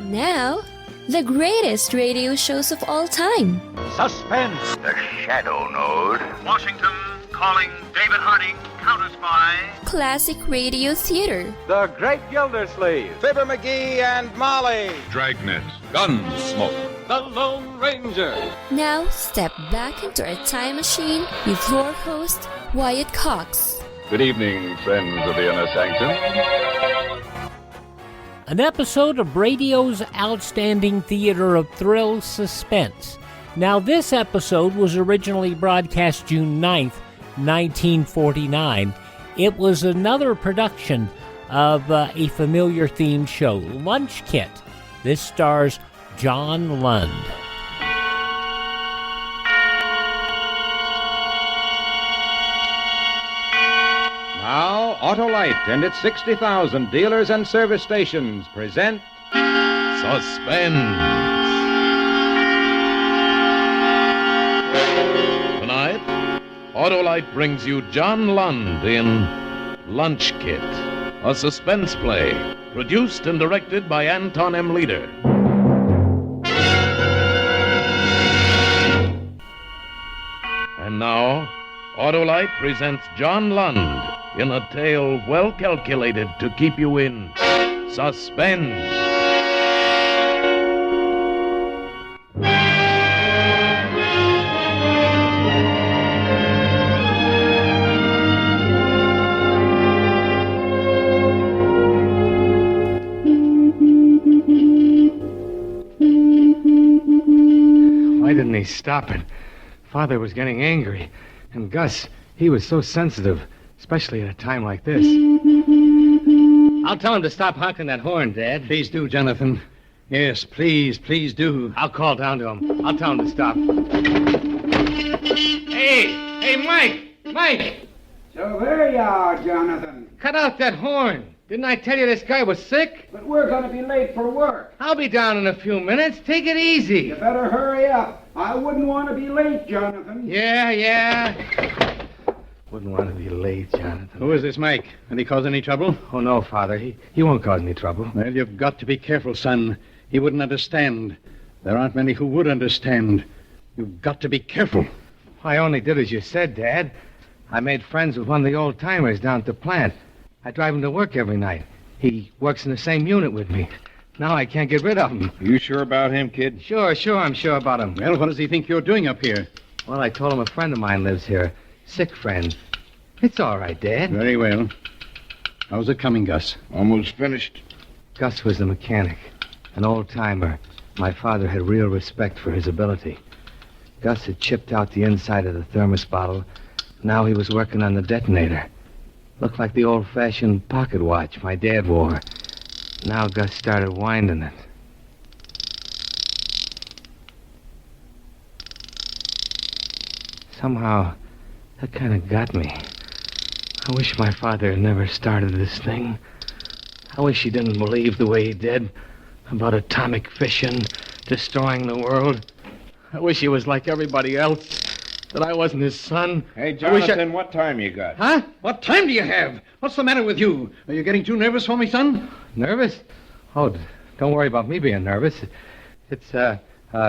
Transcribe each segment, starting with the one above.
Now, the greatest radio shows of all time. Suspense. The Shadow Node. Washington calling David Harding, counter-spy. Classic radio theater. The Great Gildersleeve. Fibber McGee and Molly. Dragnet. Gunsmoke. The Lone Ranger. Now, step back into a time machine with your host, Wyatt Cox. Good evening, friends of the Inner Sanctum. An episode of radio's outstanding theater of thrills, Suspense. Now, this episode was originally broadcast June 9th, 1949. It was another production of a familiar themed show, Lunch Kit. This stars John Lund. Now, Autolite and its 60,000 dealers and service stations present Suspense. Tonight, Autolite brings you John Lund in Lunch Kit, a suspense play produced and directed by Anton M. Leader. And now, Autolite presents John Lund in a tale well calculated to keep you in suspense. Why didn't he stop it? Father was getting angry. And Gus, he was so sensitive, especially at a time like this. I'll tell him to stop honking that horn, Dad. Please do, Jonathan. Yes, please do. I'll call down to him. I'll tell him to stop. Hey, Mike! So there you are, Jonathan. Cut out that horn. Didn't I tell you this guy was sick? But we're going to be late for work. I'll be down in a few minutes. Take it easy. You better hurry up. I wouldn't want to be late, Jonathan. Yeah. Wouldn't want to be late, Jonathan. Who is this Mike? Did he cause any trouble? Oh, no, Father. He won't cause any trouble. Well, you've got to be careful, son. He wouldn't understand. There aren't many who would understand. You've got to be careful. I only did as you said, Dad. I made friends with one of the old-timers down at the plant. I drive him to work every night. He works in the same unit with me. Now I can't get rid of him. You sure about him, kid? Sure, I'm sure about him. Well, what does he think you're doing up here? Well, I told him a friend of mine lives here. Sick friend. It's all right, Dad. Very well. How's it coming, Gus? Almost finished. Gus was the mechanic, an old-timer. My father had real respect for his ability. Gus had chipped out the inside of the thermos bottle. Now he was working on the detonator. Looked like the old-fashioned pocket watch my dad wore. Now Gus started winding it. Somehow, that kind of got me. I wish my father had never started this thing. I wish he didn't believe the way he did about atomic fission destroying the world. I wish he was like everybody else, that I wasn't his son. Hey, Jonathan, what time you got? Huh? What time do you have? What's the matter with you? Are you getting too nervous for me, son? Nervous? Oh, don't worry about me being nervous. It's, 8:29.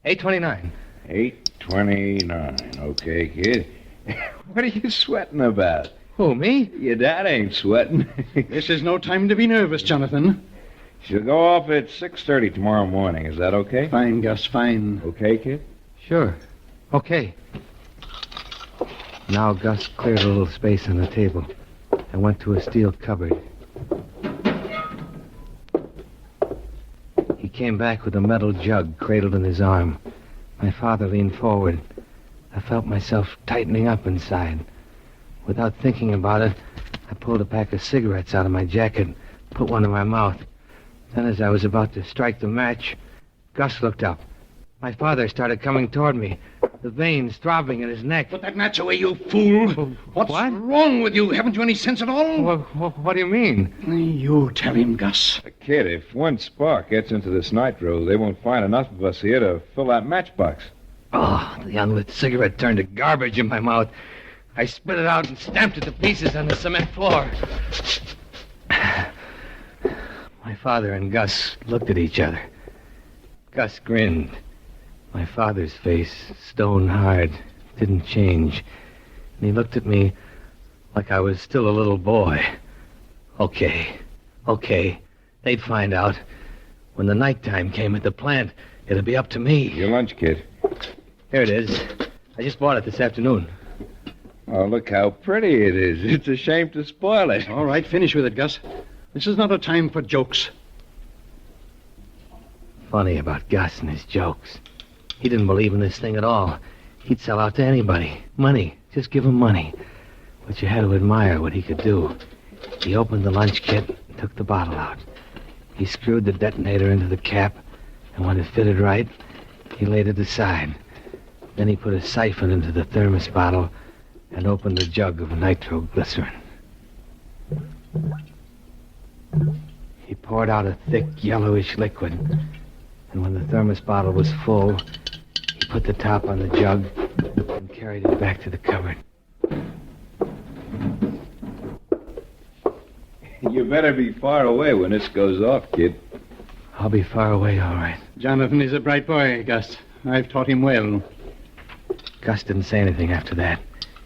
8:29. Okay, kid. What are you sweating about? Who, me? Your dad ain't sweating. This is no time to be nervous, Jonathan. She'll go off at 6:30 tomorrow morning. Is that okay? Fine, Gus, fine. Okay, kid? Sure. Okay. Now Gus cleared a little space on the table and went to a steel cupboard. He came back with a metal jug cradled in his arm. My father leaned forward. I felt myself tightening up inside. Without thinking about it, I pulled a pack of cigarettes out of my jacket, put one in my mouth. Then as I was about to strike the match, Gus looked up. My father started coming toward me, the veins throbbing in his neck. Put that match away, you fool. What's wrong with you? Haven't you any sense at all? What do you mean? You tell him, Gus. Kid, if one spark gets into this nitro, they won't find enough of us here to fill that matchbox. Oh, the unlit cigarette turned to garbage in my mouth. I spit it out and stamped it to pieces on the cement floor. My father and Gus looked at each other. Gus grinned. My father's face, stone hard, didn't change. And he looked at me like I was still a little boy. Okay. They'd find out. When the nighttime came at the plant, it'd be up to me. Your lunch kit. Here it is. I just bought it this afternoon. Oh, look how pretty it is. It's a shame to spoil it. All right, finish with it, Gus. This is not a time for jokes. Funny about Gus and his jokes. He didn't believe in this thing at all. He'd sell out to anybody. Money. Just give him money. But you had to admire what he could do. He opened the lunch kit and took the bottle out. He screwed the detonator into the cap, and when it fitted right, he laid it aside. Then he put a siphon into the thermos bottle and opened a jug of nitroglycerin. He poured out a thick, yellowish liquid, and when the thermos bottle was full, he put the top on the jug and carried it back to the cupboard. You better be far away when this goes off, kid. I'll be far away, all right. Jonathan is a bright boy, Gus. I've taught him well. Gus didn't say anything after that.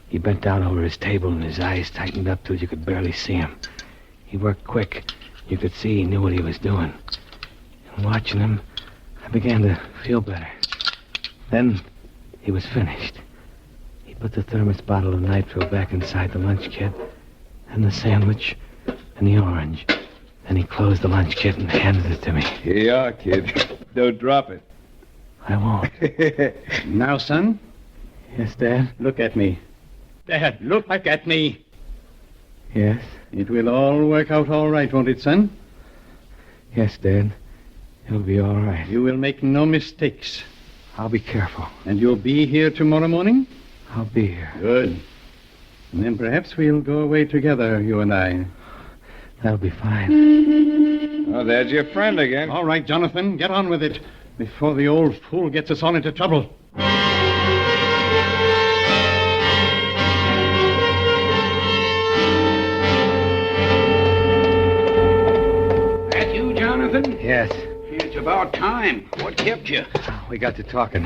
He bent down over his table and his eyes tightened up till you could barely see him. He worked quick. You could see he knew what he was doing. And watching him, I began to feel better. Then he was finished. He put the thermos bottle of nitro back inside the lunch kit, and the sandwich, and the orange. Then he closed the lunch kit and handed it to me. Here you are, kid. Don't drop it. I won't. Now, son, Yes, Dad? look at me. Dad, look back at me. Yes? It will all work out all right, won't it, son? Yes, Dad. It'll be all right. You will make no mistakes. I'll be careful. And you'll be here tomorrow morning? I'll be here. Good. And then perhaps we'll go away together, you and I. That'll be fine. Oh, there's your friend again. All right, Jonathan, get on with it before the old fool gets us all into trouble. That you, Jonathan? Yes. It's about time. What kept you? We got to talking.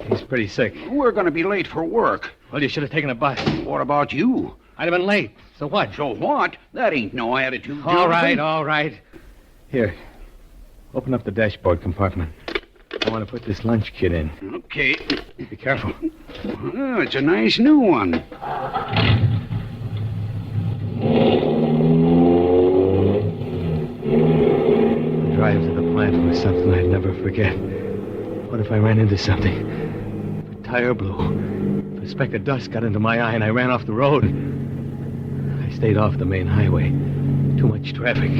He's pretty sick. We're going to be late for work. Well, you should have taken a bus. What about you? I'd have been late. So what? So what? That ain't no attitude, Jonathan. All right. Here. Open up the dashboard compartment. I want to put this lunch kit in. Okay. Be careful. Oh, it's a nice new one. The drive to the plant was something I'd never forget. What if I ran into something? The tire blew. A speck of dust got into my eye and I ran off the road. I stayed off the main highway. Too much traffic.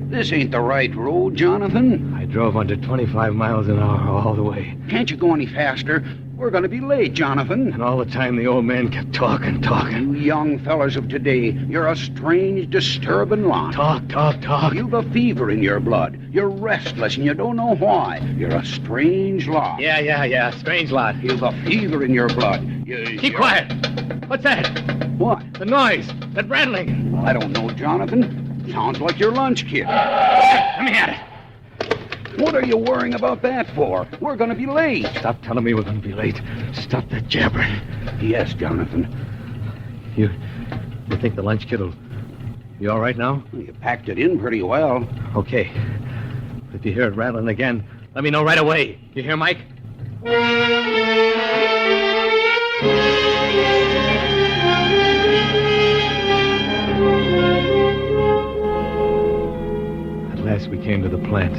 This ain't the right road, Jonathan. I drove under 25 miles an hour all the way. Can't you go any faster? We're going to be late, Jonathan. And all the time the old man kept talking. You young fellas of today, you're a strange, disturbing lot. Talk. You've a fever in your blood. You're restless and you don't know why. You're a strange lot. Yeah. Strange lot. You've a fever in your blood. Keep quiet. What's that? What? The noise. That rattling. I don't know, Jonathan. Sounds like your lunch kit. Let me at it. What are you worrying about that for? We're going to be late. Stop telling me we're going to be late. Stop that jabbering. Yes, Jonathan. You think the lunch kit will be all right now? You packed it in pretty well. Okay. If you hear it rattling again, let me know right away. You hear, Mike? At last we came to the plant.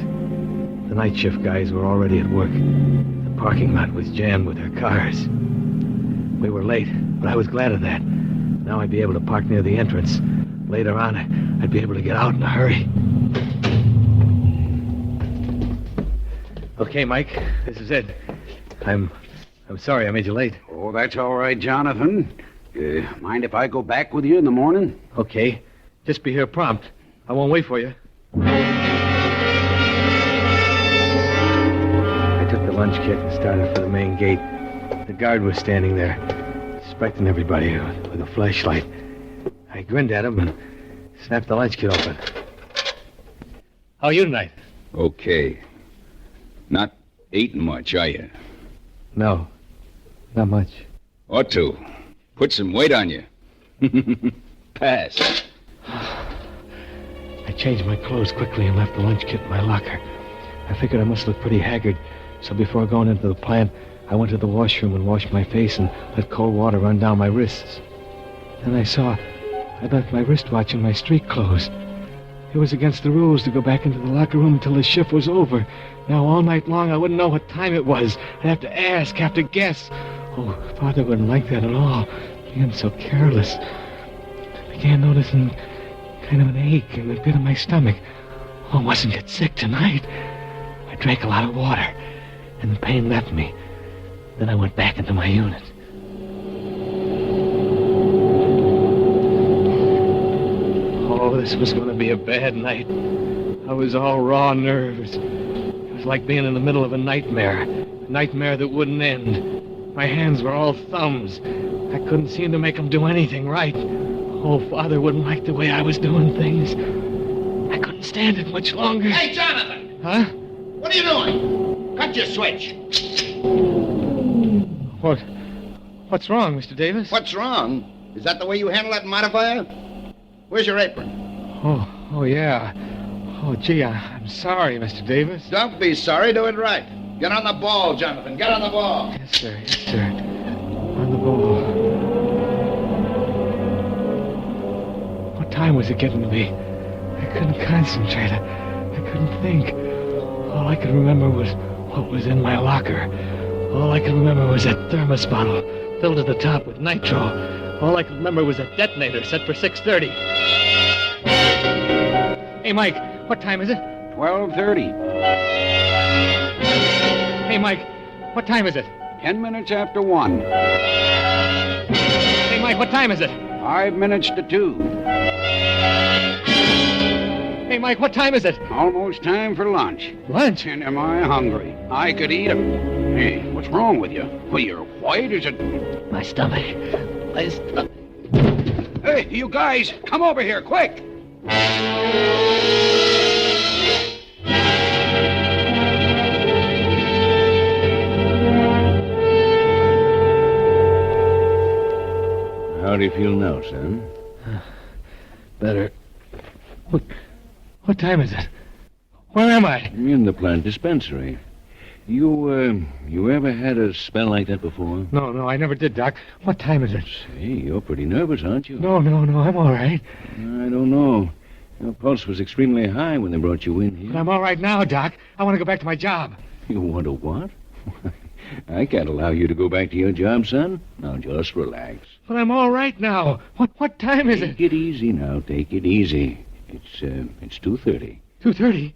The night shift guys were already at work. The parking lot was jammed with their cars. We were late, but I was glad of that. Now I'd be able to park near the entrance. Later on, I'd be able to get out in a hurry. Okay, Mike, this is it. I'm sorry I made you late. Oh, that's all right, Jonathan. Mind if I go back with you in the morning? Okay. Just be here prompt. I won't wait for you. I took the lunch kit and started for the main gate. The guard was standing there, inspecting everybody with a flashlight. I grinned at him and snapped the lunch kit open. How are you tonight? Okay. Not eating much, are you? No, not much. Ought to. Put some weight on you. Pass. I changed my clothes quickly and left the lunch kit in my locker. I figured I must look pretty haggard, so before going into the plant, I went to the washroom and washed my face and let cold water run down my wrists. Then I saw I'd left my wristwatch in my street clothes. It was against the rules to go back into the locker room until the shift was over. Now, all night long, I wouldn't know what time it was. I'd have to ask, have to guess. Oh, Father wouldn't like that at all, being so careless. I began noticing kind of an ache in the pit of my stomach. Oh, I mustn't get sick tonight. I drank a lot of water, and the pain left me. Then I went back into my unit. Oh, this was going to be a bad night. I was all raw nerves. It was like being in the middle of a nightmare that wouldn't end. My hands were all thumbs. I couldn't seem to make them do anything right. Oh, Father wouldn't like the way I was doing things. I couldn't stand it much longer. Hey, Jonathan! Huh? What are you doing? Cut your switch. What's wrong, Mr. Davis? What's wrong? Is that the way you handle that modifier? Where's your apron? Oh, yeah. Oh, gee, I'm sorry, Mr. Davis. Don't be sorry. Do it right. Get on the ball, Jonathan. Get on the ball. Yes, sir. Yes, sir. On the ball. What time was it getting to be? I couldn't concentrate. I couldn't think. All I could remember was what was in my locker. All I could remember was that thermos bottle filled to the top with nitro. All I could remember was a detonator set for 6:30. Hey, Mike, what time is it? 12:30. Hey, Mike, what time is it? 10 minutes after 1. Hey, Mike, what time is it? 5 minutes to 2. Hey, Mike, what time is it? Almost time for lunch. Lunch? And am I hungry? I could eat 'em. Hey, what's wrong with you? Well, you're white as a... My stomach. My stomach. Hey, you guys, come over here, quick! How do you feel now, son? Better. What time is it? Where am I? In the plant dispensary. You ever had a spell like that before? No, I never did, Doc. What time is it? Say, you're pretty nervous, aren't you? No, I'm all right. I don't know. Your pulse was extremely high when they brought you in here. But I'm all right now, Doc. I want to go back to my job. You want to what? I can't allow you to go back to your job, son. Now, just relax. But I'm all right now. What time is it? Take it easy now. Take it easy. It's 2:30. 2:30?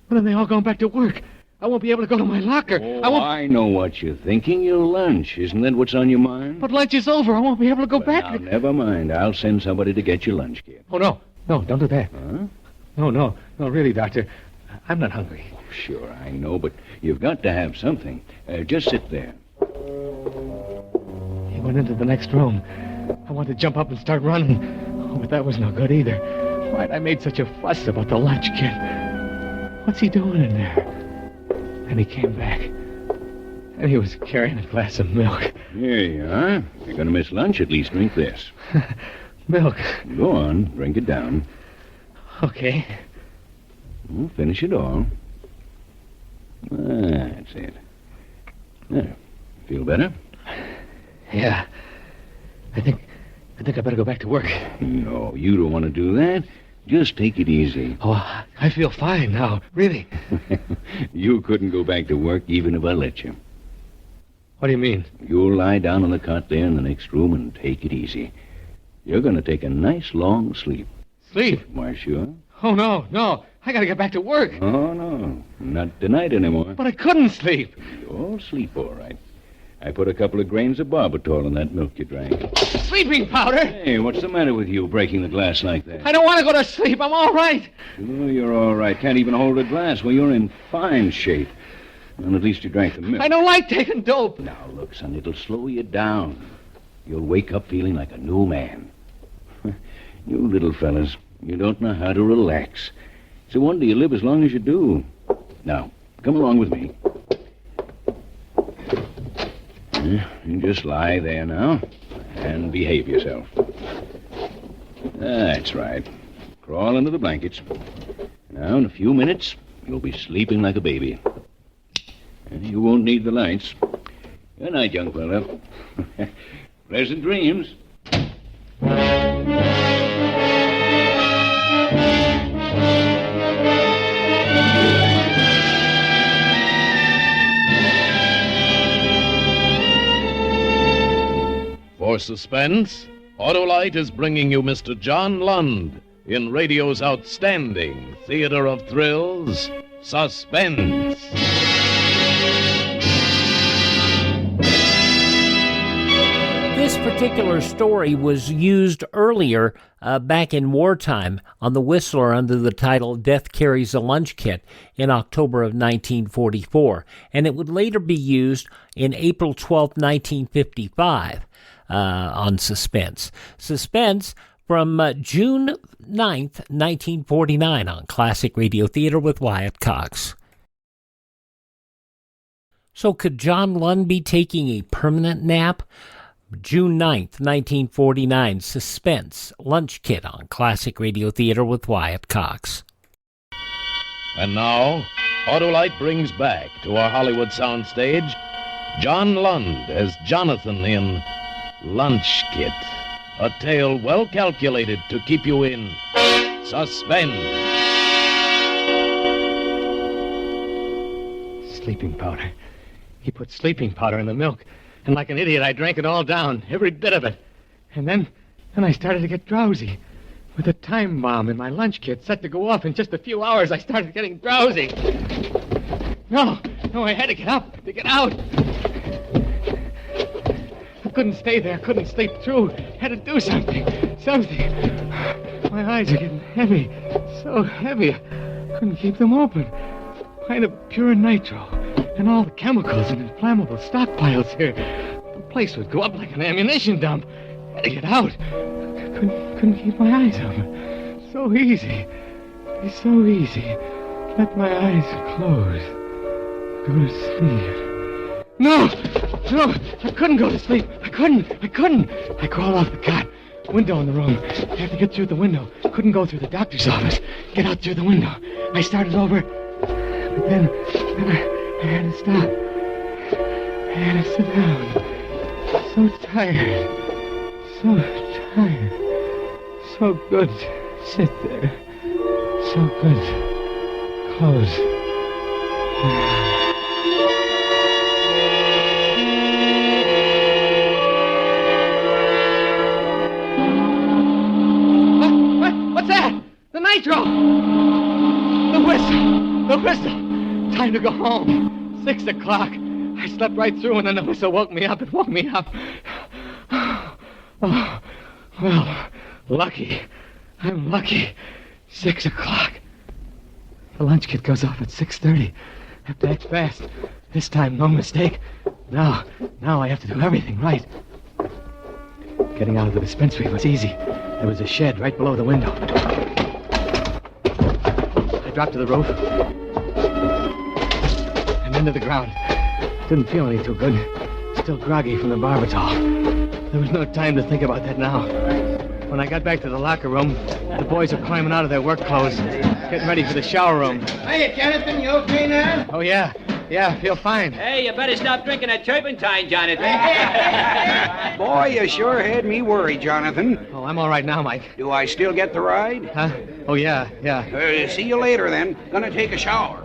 Well, then they all gone back to work. I won't be able to go to my locker. Oh, I know what you're thinking. Your lunch. Isn't that what's on your mind? But lunch is over. I won't be able to go back. Now, never mind. I'll send somebody to get your lunch, kid. Oh, no. No, don't do that. Huh? No, really, Doctor. I'm not hungry. Sure, I know, but you've got to have something. Just sit there. He went into the next room. I wanted to jump up and start running. Oh, but that was no good either. Why'd I made such a fuss about the lunch kit? What's he doing in there? And he came back. And he was carrying a glass of milk. Here you are. If you're going to miss lunch, at least drink this. Milk. Go on, drink it down. Okay. Well, finish it all. That's it. There. Feel better? Yeah. I think I better go back to work. No, you don't want to do that. Just take it easy. Oh, I feel fine now. Really. You couldn't go back to work even if I let you. What do you mean? You'll lie down on the cot there in the next room and take it easy. You're going to take a nice long sleep. Sleep? Why, sure. Oh, no. I got to get back to work. Oh, no. Not tonight anymore. But I couldn't sleep. You'll sleep all right. I put a couple of grains of barbitol in that milk you drank. Sleeping powder? Hey, what's the matter with you breaking the glass like that? I don't want to go to sleep. I'm all right. Sure, you're all right. Can't even hold a glass. Well, you're in fine shape. Well, at least you drank the milk. I don't like taking dope. Now, look, son, it'll slow you down. You'll wake up feeling like a new man. You little fellas, you don't know how to relax. It's a wonder you live as long as you do. Now, come along with me. You just lie there now and behave yourself. That's right. Crawl under the blankets. Now, in a few minutes, you'll be sleeping like a baby. And you won't need the lights. Good night, young fellow. Pleasant dreams. For Suspense, Autolite is bringing you Mr. John Lund in radio's outstanding theater of thrills, Suspense. This particular story was used earlier back in wartime on the Whistler under the title Death Carries a Lunch Kit in October of 1944, and it would later be used in April 12, 1955 on Suspense. Suspense from June 9th, 1949 on Classic Radio Theater with Wyatt Cox. So could John Lund be taking a permanent nap? June 9th, 1949, Suspense, Lunch Kit on Classic Radio Theater with Wyatt Cox. And now, Autolite brings back to our Hollywood soundstage John Lund as Jonathan in Lunch Kit, a tale well calculated to keep you in suspense. Sleeping powder. He put sleeping powder in the milk. And like an idiot, I drank it all down, every bit of it. And then I started to get drowsy. With a time bomb in my lunch kit set to go off in just a few hours, I started getting drowsy. No, I had to get up, to get out. I couldn't stay there, couldn't sleep through. Had to do something. My eyes are getting heavy, so heavy. I couldn't keep them open. Pint of pure nitro. And all the chemicals and inflammable stockpiles here. The place would go up like an ammunition dump. Had to get out. Couldn't keep my eyes open. So easy. It's so easy. Let my eyes close. Go to sleep. No! I couldn't go to sleep. I couldn't. I crawled off the cot. Window in the room. I had to get through the window. Couldn't go through the doctor's office. Get out through the window. I started over. But then I had to stop. I had to sit down. So tired. So good to sit there. So good to close. What's that? The nitro! The whistle! Time to go home. 6 o'clock. I slept right through, and then the whistle woke me up. It woke me up. Oh, well, lucky. I'm lucky. 6 o'clock. The lunch kit goes off at 6:30. I have to act fast. This time, no mistake. Now I have to do everything right. Getting out of the dispensary was easy. There was a shed right below the window. I dropped to the roof. Into the ground. Didn't feel any too good. Still groggy from the barbitol. There was no time to think about that now. When I got back to the locker room, the boys were climbing out of their work clothes, getting ready for the shower room. Hiya, Jonathan. You okay now? Oh, yeah. Yeah, I feel fine. Hey, you better stop drinking that turpentine, Jonathan. Boy, you sure had me worried, Jonathan. Oh, I'm all right now, Mike. Do I still get the ride? Huh? Oh, yeah. See you later, then. Gonna take a shower.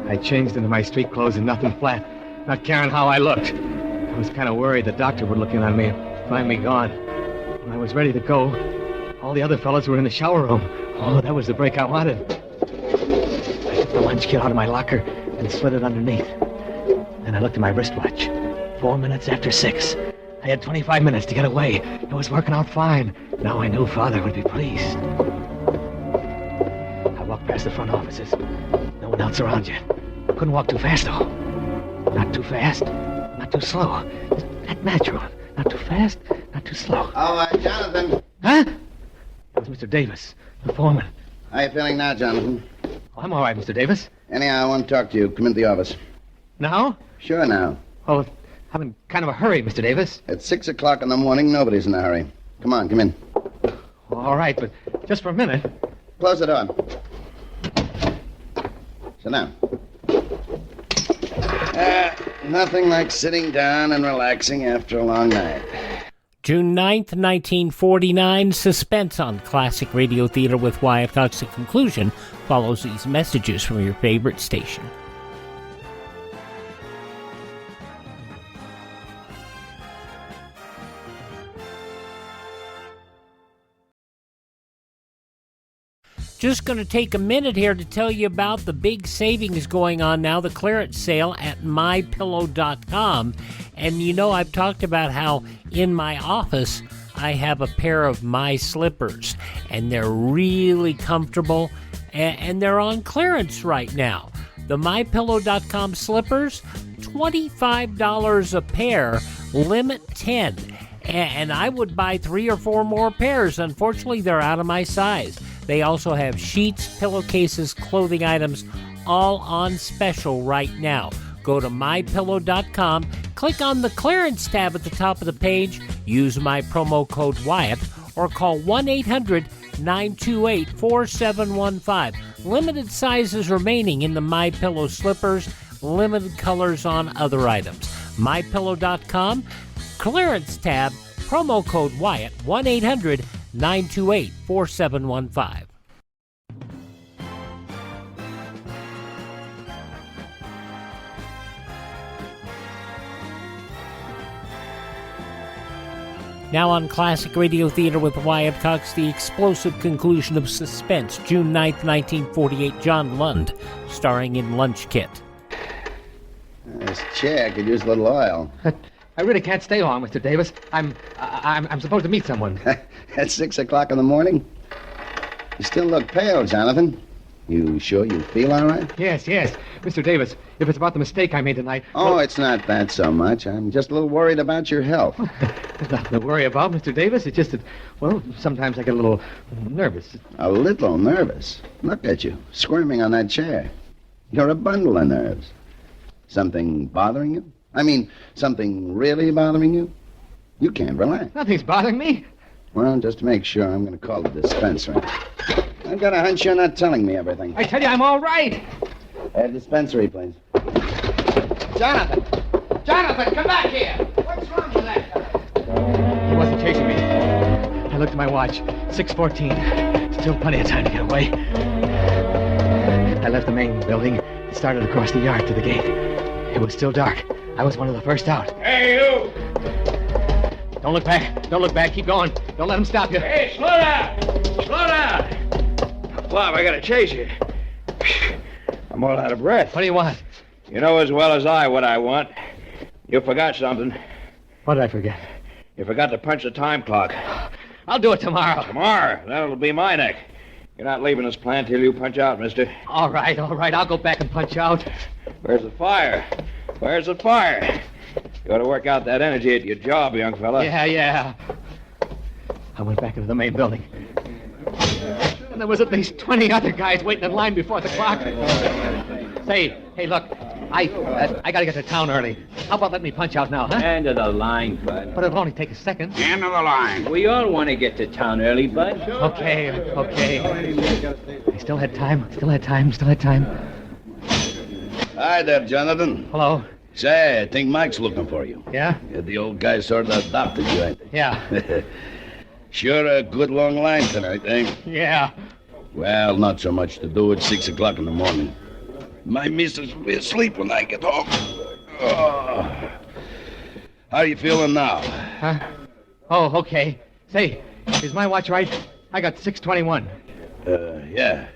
I changed into my street clothes and nothing flat, not caring how I looked. I was kind of worried the doctor would look in on me and find me gone. When I was ready to go, all the other fellas were in the shower room. Oh, that was the break I wanted. I took the lunch kit out of my locker and slid it underneath. Then I looked at my wristwatch. 4 minutes after 6. I had 25 minutes to get away. It was working out fine. Now I knew Father would be pleased. I walked past the front offices. No one else around yet. Couldn't walk too fast, though. Not too fast, not too slow. Just that natural. Not too fast, not too slow. Oh, Jonathan. Huh? It was Mr. Davis, the foreman. How you feeling now, Jonathan? Oh, I'm all right, Mr. Davis. Anyhow, I want to talk to you. Come into the office. Now? Sure, now. Oh, I'm in kind of a hurry, Mr. Davis. At 6 o'clock in the morning, nobody's in a hurry. Come on, come in. All right, but just for a minute. Close the door. Sit down. Nothing like sitting down and relaxing after a long night. June 9th, 1949, Suspense on Classic Radio Theater with Wyatt Cox. The conclusion follows these messages from your favorite station. Just going to take a minute here to tell you about the big savings going on now, the clearance sale at mypillow.com. And you know, I've talked about how in my office I have a pair of my slippers, and they're really comfortable, and they're on clearance right now. The mypillow.com slippers, $25 a pair, limit 10. And I would buy 3 or 4 more pairs. Unfortunately, they're out of my size. They also have sheets, pillowcases, clothing items, all on special right now. Go to mypillow.com, click on the clearance tab at the top of the page, use my promo code Wyatt, or call 1-800-928-4715. Limited sizes remaining in the MyPillow slippers, limited colors on other items. mypillow.com, clearance tab, promo code Wyatt, 1-800-928-4715. Now on Classic Radio Theater with Wyatt Cox, the explosive conclusion of Suspense, June 9th, 1948, John Lund, starring in Lunch Kit. This chair could use a little oil. I really can't stay long, Mr. Davis. I'm supposed to meet someone. At 6 o'clock in the morning? You still look pale, Jonathan. You sure you feel all right? Yes. Mr. Davis, if it's about the mistake I made tonight... Oh, well, it's not that so much. I'm just a little worried about your health. There's nothing to worry about, Mr. Davis. It's just that, well, sometimes I get a little nervous. A little nervous? Look at you, squirming on that chair. You're a bundle of nerves. Something bothering you? I mean, something really bothering you? You can't relax. Nothing's bothering me. Well, just to make sure, I'm going to call the dispensary. I've got a hunch you're not telling me everything. I tell you, I'm all right. Dispensary, please. Jonathan, come back here. What's wrong with that? He wasn't chasing me. I looked at my watch. 6:14. Still plenty of time to get away. I left the main building and started across the yard to the gate. It was still dark. I was one of the first out. Hey, you! Don't look back. Keep going. Don't let him stop you. Hey, slow down! Bob, I gotta chase you. I'm all out of breath. What do you want? You know as well as I what I want. You forgot something. What did I forget? You forgot to punch the time clock. I'll do it tomorrow. Tomorrow? That'll be my neck. You're not leaving this plant till you punch out, mister. All right. I'll go back and punch out. Where's the fire? You ought to work out that energy at your job, young fella. Yeah. I went back into the main building. And there was at least 20 other guys waiting in line before the clock. Hey, look. I gotta get to town early. How about letting me punch out now, huh? End of the line, bud. But it'll only take a second. End of the line. We all want to get to town early, bud. Okay. I still had time. Hi there, Jonathan. Hello. Say, I think Mike's looking for you. Yeah? The old guy sort of adopted you, ain't he? Yeah. Sure a good long line tonight, eh? Yeah. Well, not so much to do at 6 o'clock in the morning. My missus will be asleep when I get home. Oh. How you feeling now? Huh? Oh, okay. Say, is my watch right? I got 6:21. Yeah,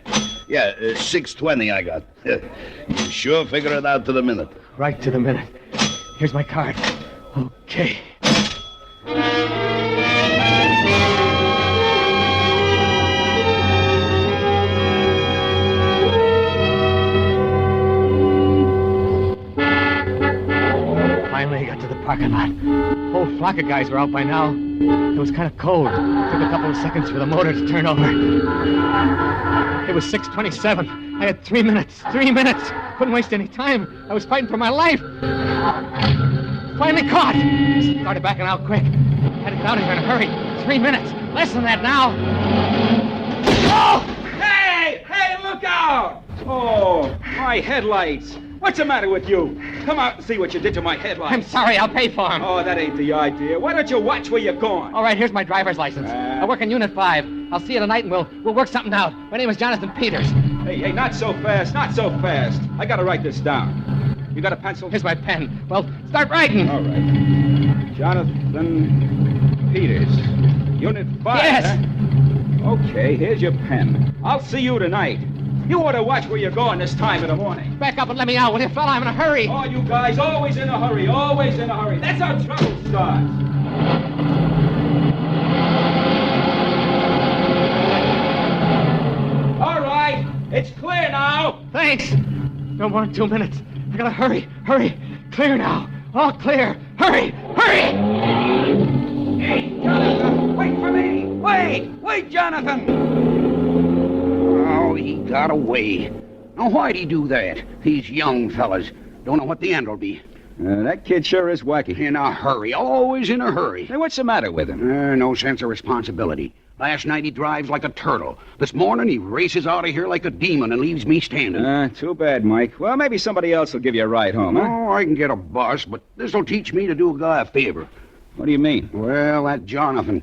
6:20 I got. You sure figure it out to the minute. Right to the minute. Here's my card. Okay. Finally got to the parking lot. whole flock of guys were out by now. It was kind of cold. It took a couple of seconds for the motor to turn over. It was 6:27. I had 3 minutes. 3 minutes. Couldn't waste any time. I was fighting for my life. Finally caught. Started backing out quick. Had to get out of here in a hurry. 3 minutes. Less than that now. Oh! Hey! Hey, look out! Oh, my headlights. What's the matter with you? Come out and see what you did to my headlights. I'm sorry. I'll pay for them. Oh, that ain't the idea. Why don't you watch where you're going? All right, here's my driver's license. I work in Unit 5. I'll see you tonight, and we'll work something out. My name is Jonathan Peters. Hey, not so fast. Not so fast. I gotta write this down. You got a pencil? Here's my pen. Well, start writing. All right. Jonathan Peters. Unit 5, Yes. Huh? Okay, here's your pen. I'll see you tonight. You ought to watch where you're going this time in the morning. Back up and let me out, will you, fella? I'm in a hurry. Oh, you guys, always in a hurry, always in a hurry. That's how trouble starts. All right, it's clear now. Thanks. No more than 2 minutes. I gotta hurry, hurry. Clear now. All clear. Hurry, hurry! Hey, Jonathan, wait for me. Wait, Jonathan. Oh, he got away. Now, why'd he do that? These young fellas don't know what the end will be. That kid sure is wacky. In a hurry, always in a hurry. Hey, what's the matter with him? No sense of responsibility. Last night he drives like a turtle. This morning he races out of here like a demon and leaves me standing. Too bad, Mike. Well, maybe somebody else will give you a ride home, huh? Oh, I can get a bus, but this'll teach me to do a guy a favor. What do you mean? Well, that Jonathan.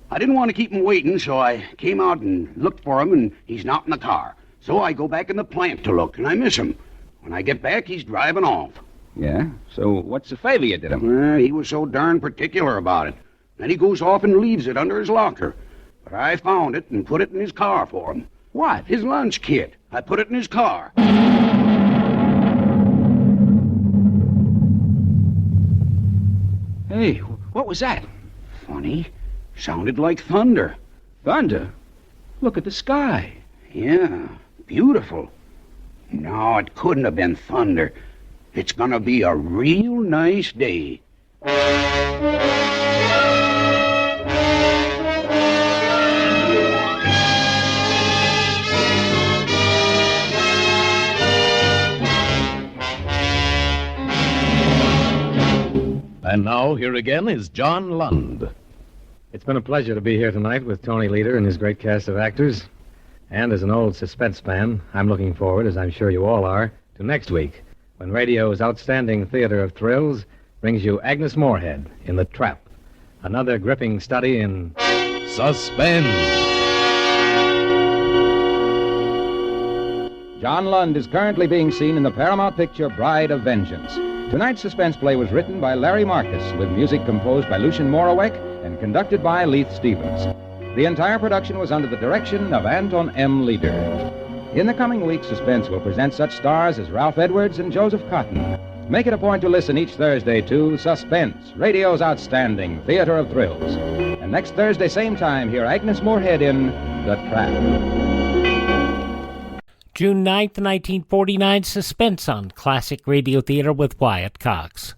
I didn't want to keep him waiting, so I came out and looked for him, and he's not in the car. So I go back in the plant to look, and I miss him. When I get back, he's driving off. Yeah? So what's the favor you did him? He was so darn particular about it. Then he goes off and leaves it under his locker. But I found it and put it in his car for him. What? His lunch kit. I put it in his car. Hey, what was that? Funny. Sounded like thunder. Thunder? Look at the sky. Yeah, beautiful. No, it couldn't have been thunder. It's gonna be a real nice day. And now, here again is John Lund. It's been a pleasure to be here tonight with Tony Leader and his great cast of actors. And as an old suspense fan, I'm looking forward, as I'm sure you all are, to next week, when radio's outstanding theater of thrills brings you Agnes Moorehead in The Trap, another gripping study in Suspense. John Lund is currently being seen in the Paramount picture Bride of Vengeance. Tonight's suspense play was written by Larry Marcus, with music composed by Lucien Moraweck and conducted by Leith Stevens. The entire production was under the direction of Anton M. Leader. In the coming week, Suspense will present such stars as Ralph Edwards and Joseph Cotton. Make it a point to listen each Thursday to Suspense, radio's outstanding theater of thrills. And next Thursday, same time, hear Agnes Moorehead in The Trap. June 9th, 1949, Suspense on Classic Radio Theater with Wyatt Cox.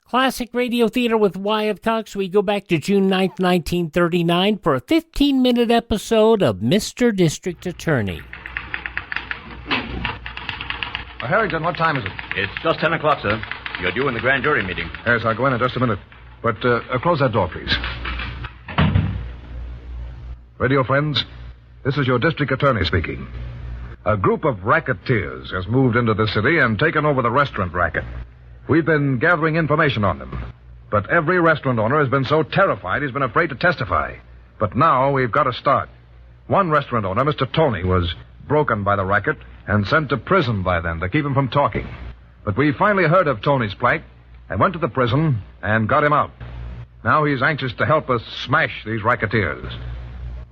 Classic Radio Theater with Wyatt Cox, we go back to June 9th, 1939 for a 15-minute episode of Mr. District Attorney. Harrington, what time is it? It's just 10 o'clock, sir. You're due in the grand jury meeting. Yes, I'll go in just a minute. But close that door, please. Radio friends, this is your district attorney speaking. A group of racketeers has moved into the city and taken over the restaurant racket. We've been gathering information on them. But every restaurant owner has been so terrified he's been afraid to testify. But now we've got to start. One restaurant owner, Mr. Tony, was broken by the racket and sent to prison by them to keep him from talking. But we finally heard of Tony's plight and went to the prison and got him out. Now he's anxious to help us smash these racketeers.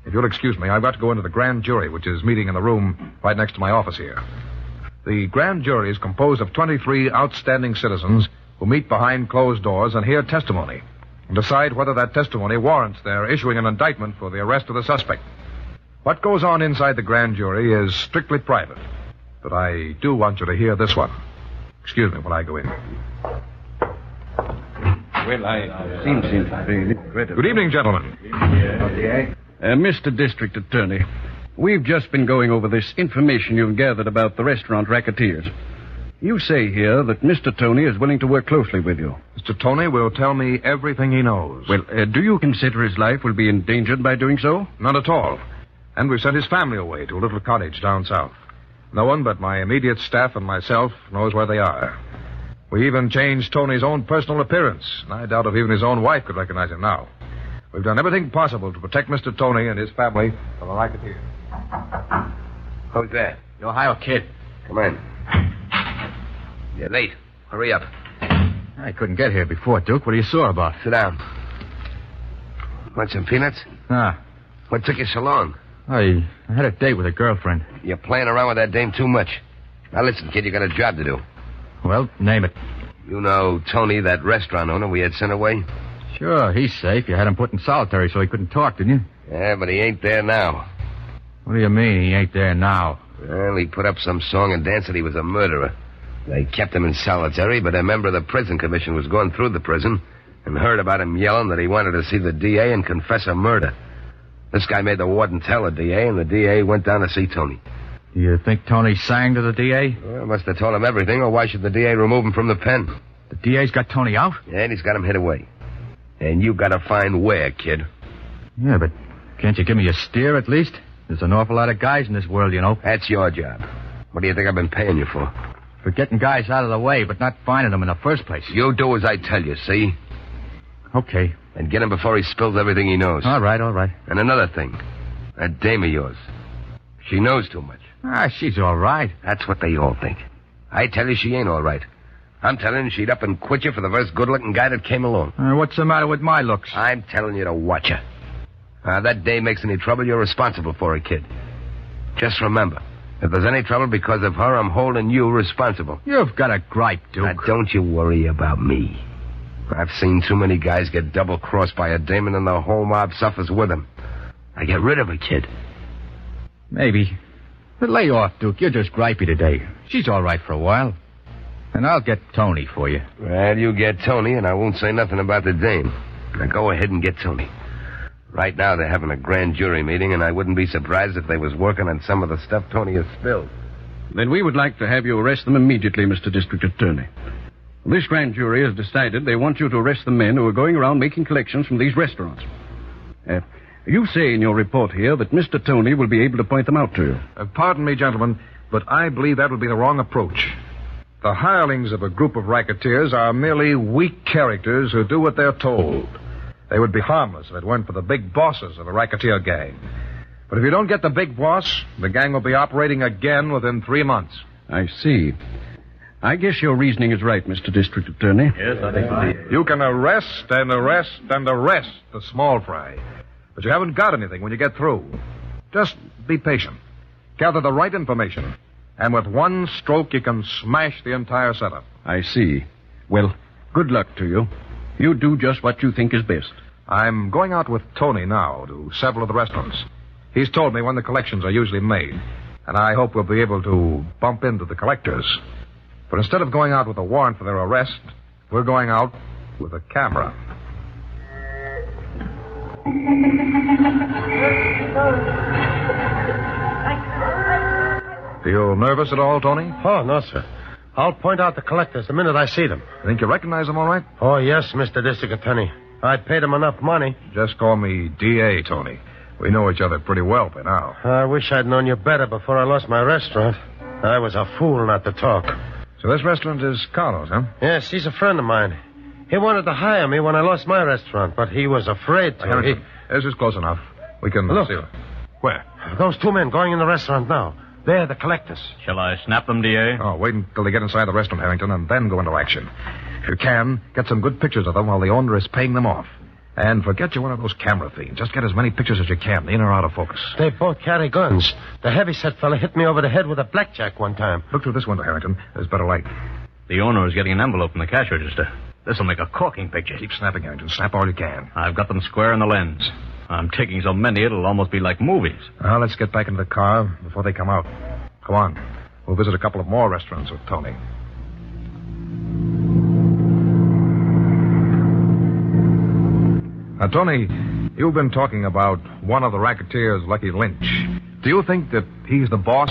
If you'll excuse me, I've got to go into the grand jury, which is meeting in the room right next to my office here. The grand jury is composed of 23 outstanding citizens who meet behind closed doors and hear testimony and decide whether that testimony warrants their issuing an indictment for the arrest of the suspect. What goes on inside the grand jury is strictly private, but I do want you to hear this one. Excuse me while I go in. Well, I seem to be regrettable. Good evening, gentlemen. Mr. District Attorney, we've just been going over this information you've gathered about the restaurant racketeers. You say here that Mr. Tony is willing to work closely with you. Mr. Tony will tell me everything he knows. Well, do you consider his life will be endangered by doing so? Not at all. And we've sent his family away to a little cottage down south. No one but my immediate staff and myself knows where they are. We even changed Tony's own personal appearance, and I doubt if even his own wife could recognize him now. We've done everything possible to protect Mr. Tony and his family from the racketeers. Who's there? The Ohio kid. Come in. You're late. Hurry up. I couldn't get here before, Duke. What are you sore about? Sit down. Want some peanuts? Ah. What took you so long? I had a date with a girlfriend. You're playing around with that dame too much. Now listen, kid, you got a job to do. Well, name it. You know Tony, that restaurant owner we had sent away? Sure, he's safe. You had him put in solitary so he couldn't talk, didn't you? Yeah, but he ain't there now. What do you mean he ain't there now? Well, he put up some song and dance that he was a murderer. They kept him in solitary, but a member of the prison commission was going through the prison and heard about him yelling that he wanted to see the DA and confess a murder. This guy made the warden tell the DA, and the DA went down to see Tony. You think Tony sang to the DA? Well, must have told him everything, or why should the DA remove him from the pen? The DA's got Tony out? Yeah, and he's got him hid away. And you gotta find where, kid. Yeah, but can't you give me a steer at least? There's an awful lot of guys in this world, you know. That's your job. What do you think I've been paying you for? For getting guys out of the way, but not finding them in the first place. You do as I tell you, see? Okay. And get him before he spills everything he knows. All right. And another thing. That dame of yours. She knows too much. She's all right. That's what they all think. I tell you she ain't all right. I'm telling you she'd up and quit you for the first good-looking guy that came along. What's the matter with my looks? I'm telling you to watch her. That dame makes any trouble, you're responsible for it, kid. Just remember, if there's any trouble because of her, I'm holding you responsible. You've got a gripe, Duke. Now, don't you worry about me. I've seen too many guys get double-crossed by a dame, and then the whole mob suffers with them. I get rid of her, kid. Maybe. But lay off, Duke. You're just gripey today. She's all right for a while. And I'll get Tony for you. Well, you get Tony, and I won't say nothing about the dame. Now, go ahead and get Tony. Right now, they're having a grand jury meeting, and I wouldn't be surprised if they was working on some of the stuff Tony has spilled. Then we would like to have you arrest them immediately, Mr. District Attorney. This grand jury has decided they want you to arrest the men who are going around making collections from these restaurants. You say in your report here that Mr. Tony will be able to point them out to you. Pardon me, gentlemen, but I believe that would be the wrong approach. The hirelings of a group of racketeers are merely weak characters who do what they're told. They would be harmless if it weren't for the big bosses of a racketeer gang. But if you don't get the big boss, the gang will be operating again within 3 months. I see. I guess your reasoning is right, Mr. District Attorney. Yes, I think so. You can arrest and arrest and arrest the small fry. But you haven't got anything when you get through. Just be patient. Gather the right information. And with one stroke, you can smash the entire setup. I see. Well, good luck to you. You do just what you think is best. I'm going out with Tony now to several of the restaurants. He's told me when the collections are usually made. And I hope we'll be able to bump into the collectors. But instead of going out with a warrant for their arrest, we're going out with a camera. Feel nervous at all, Tony? Oh, no, sir. I'll point out the collectors the minute I see them. Think you recognize them all right? Oh, yes, Mr. District Attorney. I paid them enough money. Just call me D.A., Tony. We know each other pretty well by now. I wish I'd known you better before I lost my restaurant. I was a fool not to talk. So this restaurant is Carlos, huh? Yes, he's a friend of mine. He wanted to hire me when I lost my restaurant, but he was afraid to. This is close enough. We can Look. see it. Where? Those two men going in the restaurant now. They're the collectors. Shall I snap them, D.A.? Oh, wait until they get inside the restaurant, Harrington, and then go into action. If you can, get some good pictures of them while the owner is paying them off. And forget you're one of those camera fiends. Just get as many pictures as you can, in or out of focus. They both carry guns. The heavyset fella hit me over the head with a blackjack one time. Look through this window, Harrington. There's better light. The owner is getting an envelope from the cash register. This'll make a corking picture. Keep snapping, Harrington. Snap all you can. I've got them square in the lens. I'm taking so many it'll almost be like movies. Now, let's get back into the car before they come out. Come on. We'll visit a couple of more restaurants with Tony. Tony, you've been talking about one of the racketeers, Lucky Lynch. Do you think that he's the boss,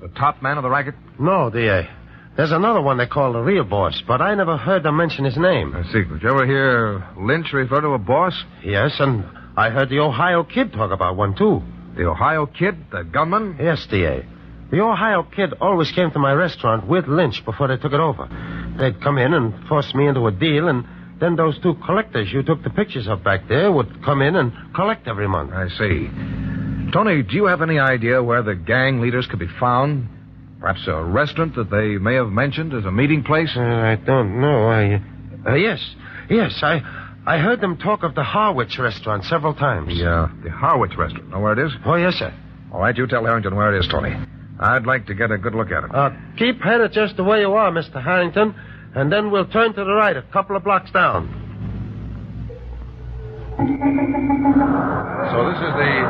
the top man of the racket? No, D.A. There's another one they call the real boss, but I never heard them mention his name. I see. Did you ever hear Lynch refer to a boss? Yes, and I heard the Ohio Kid talk about one, too. The Ohio Kid? That gunman? Yes, D.A. The Ohio Kid always came to my restaurant with Lynch before they took it over. They'd come in and force me into a deal, and then those two collectors you took the pictures of back there would come in and collect every month. I see. Tony, do you have any idea where the gang leaders could be found? Perhaps a restaurant that they may have mentioned as a meeting place? I don't know. Yes. I heard them talk of the Harwich restaurant several times. The Harwich restaurant. Know where it is? Oh, yes, sir. All right, you tell Harrington where it is, Tony. I'd like to get a good look at it. Keep headed just the way you are, Mr. Harrington, and then we'll turn to the right a couple of blocks down. So this is the...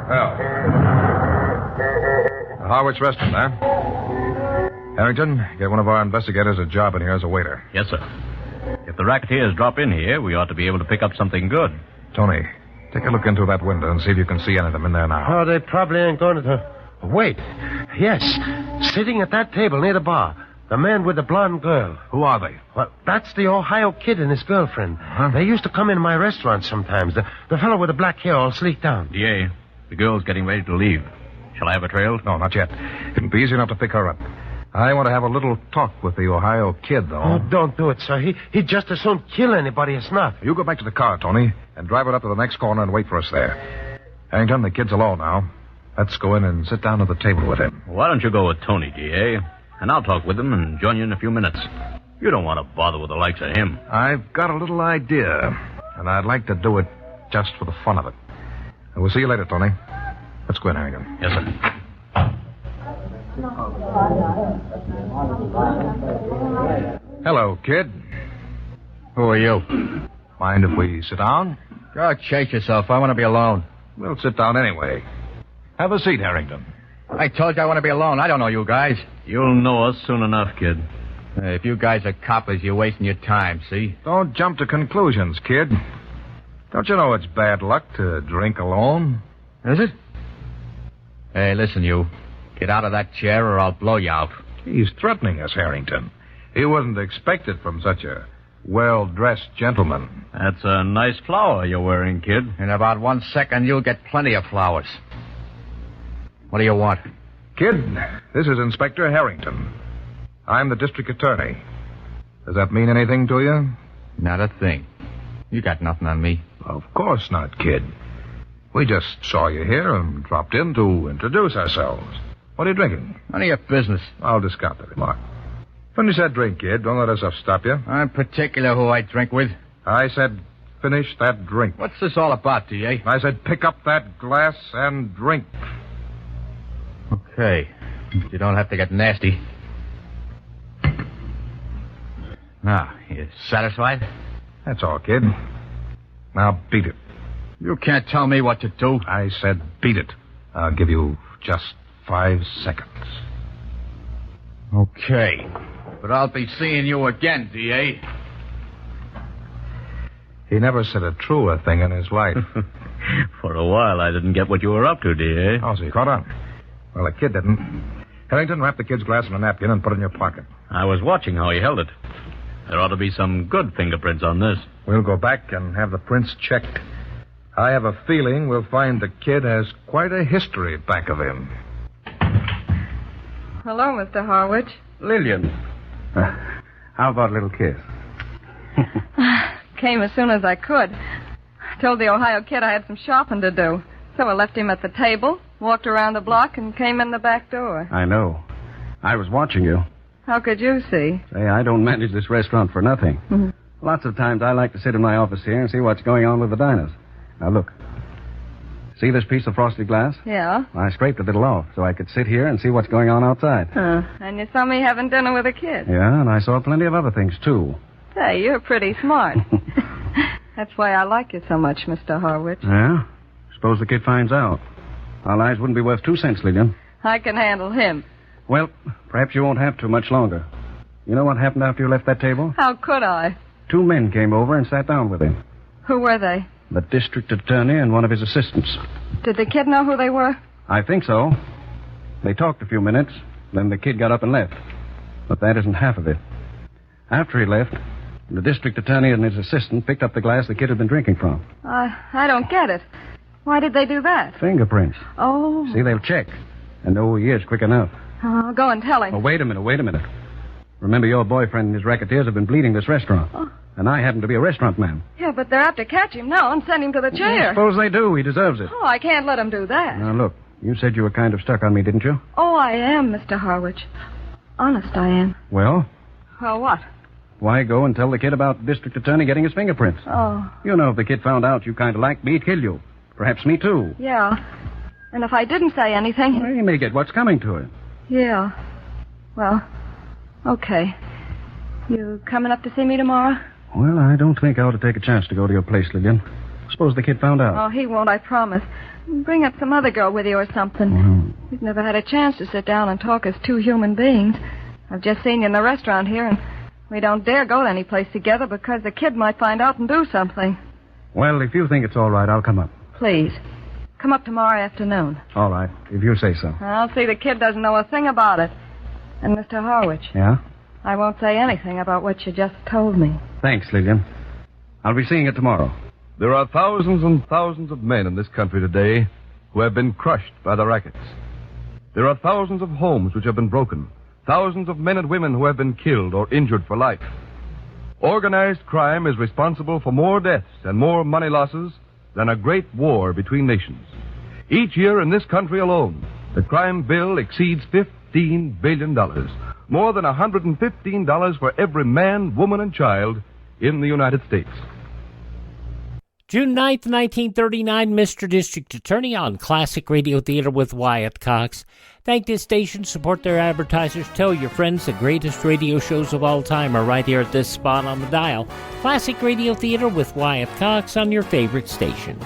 Well, the Harwich restaurant, huh? Harrington, get one of our investigators a job in here as a waiter. Yes, sir. If the racketeers drop in here, we ought to be able to pick up something good. Tony, take a look into that window and see if you can see any of them in there now. Oh, they probably ain't going to... Wait. Yes. Sitting at that table near the bar. The man with the blonde girl. Who are they? Well, that's the Ohio Kid and his girlfriend. Huh? They used to come in my restaurant sometimes. The fellow with the black hair all sleeked down. D.A., the girl's getting ready to leave. Shall I have her trailed? No, not yet. It'll be easy enough to pick her up. I want to have a little talk with the Ohio Kid, though. Oh, don't do it, sir. He'd just as soon kill anybody as not. You go back to the car, Tony, and drive it up to the next corner and wait for us there. Harrington, the kid's alone now. Let's go in and sit down at the table with him. Why don't you go with Tony, D.A., and I'll talk with him and join you in a few minutes. You don't want to bother with the likes of him. I've got a little idea, and I'd like to do it just for the fun of it. And we'll see you later, Tony. Let's go in, Harrington. Yes, sir. Hello, kid. Who are you? Mind if we sit down? Go chase yourself. I want to be alone. We'll sit down anyway. Have a seat, Harrington. I told you I want to be alone. I don't know you guys. You'll know us soon enough, kid. If you guys are coppers, you're wasting your time, see? Don't jump to conclusions, kid. Don't you know it's bad luck to drink alone? Is it? Hey, listen, you. Get out of that chair or I'll blow you out. He's threatening us, Harrington. He wasn't expected from such a well-dressed gentleman. That's a nice flower you're wearing, kid. In about 1 second, you'll get plenty of flowers. What do you want? Kid, this is Inspector Harrington. I'm the district attorney. Does that mean anything to you? Not a thing. You got nothing on me. Of course not, kid. We just saw you here and dropped in to introduce ourselves. What are you drinking? None of your business. I'll discount the remark. When you said drink, kid, don't let us stop you. I'm particular who I drink with. I said finish that drink. What's this all about, D.A.? I said pick up that glass and drink. Okay. You don't have to get nasty. Now, you satisfied? That's all, kid. Now beat it. You can't tell me what to do. I said beat it. I'll give you just 5 seconds. Okay. But I'll be seeing you again, D.A. He never said a truer thing in his life. For a while, I didn't get what you were up to, D.A. Oh, so you caught on? Well, the kid didn't. Harrington, wrap the kid's glass in a napkin and put it in your pocket. I was watching how he held it. There ought to be some good fingerprints on this. We'll go back and have the prints checked. I have a feeling we'll find the kid has quite a history back of him. Hello, Mr. Harwich. Lillian. How about a little kiss? Came as soon as I could. Told the Ohio Kid I had some shopping to do. So I left him at the table, walked around the block, and came in the back door. I know. I was watching you. How could you see? Say, I don't manage this restaurant for nothing. Mm-hmm. Lots of times I like to sit in my office here and see what's going on with the diners. Now, look. See this piece of frosted glass? Yeah? I scraped a little off so I could sit here and see what's going on outside. And you saw me having dinner with a kid. Yeah, and I saw plenty of other things, too. Say, you're pretty smart. That's why I like you so much, Mr. Harwich. Yeah? Suppose the kid finds out. Our lives wouldn't be worth 2 cents, Lillian. I can handle him. Well, perhaps you won't have to much longer. You know what happened after you left that table? How could I? 2 men came over and sat down with him. Who were they? The district attorney and one of his assistants. Did the kid know who they were? I think so. They talked a few minutes, then the kid got up and left. But that isn't half of it. After he left, the district attorney and his assistant picked up the glass the kid had been drinking from. I don't get it. Why did they do that? Fingerprints. Oh. See, they'll check and know who he is quick enough. I'll go and tell him. Oh, wait a minute. Remember, your boyfriend and his racketeers have been bleeding this restaurant. Oh. And I happen to be a restaurant man. Yeah, but they're apt to catch him now and send him to the chair. Suppose they do. He deserves it. Oh, I can't let him do that. Now, look, you said you were kind of stuck on me, didn't you? Oh, I am, Mr. Harwich. Honest, I am. Well, Well, what? why go and tell the kid about the district attorney getting his fingerprints? Oh, You know, if the kid found out you kind of liked me, he'd kill you. Perhaps me, too. yeah. And if I didn't say anything... Well, he may get what's coming to him. Yeah. Well, okay. You coming up to see me tomorrow? Well, I don't think I ought to take a chance to go to your place, Lillian. Suppose the kid found out. Oh, he won't, I promise. Bring up some other girl with you or something. Well, We've never had a chance to sit down and talk as two human beings. I've just seen you in the restaurant here, and we don't dare go to any place together because the kid might find out and do something. well, if you think it's all right, I'll come up. Please, come up tomorrow afternoon. All right, if you say so. I'll see the kid doesn't know a thing about it. And Mr. Harwich, Yeah? I won't say anything about what you just told me. Thanks, Lillian. I'll be seeing you tomorrow. There are thousands and thousands of men in this country today who have been crushed by the rackets. There are thousands of homes which have been broken, thousands of men and women who have been killed or injured for life. Organized crime is responsible for more deaths and more money losses than a great war between nations. Each year in this country alone, the crime bill exceeds $15 billion, more than $115 for every man, woman, and child in the United States. June 9th, 1939, Mr. District Attorney on Classic Radio Theater with Wyatt Cox. Thank this station, support their advertisers, tell your friends the greatest radio shows of all time are right here at this spot on the dial. Classic Radio Theater with Wyatt Cox on your favorite station.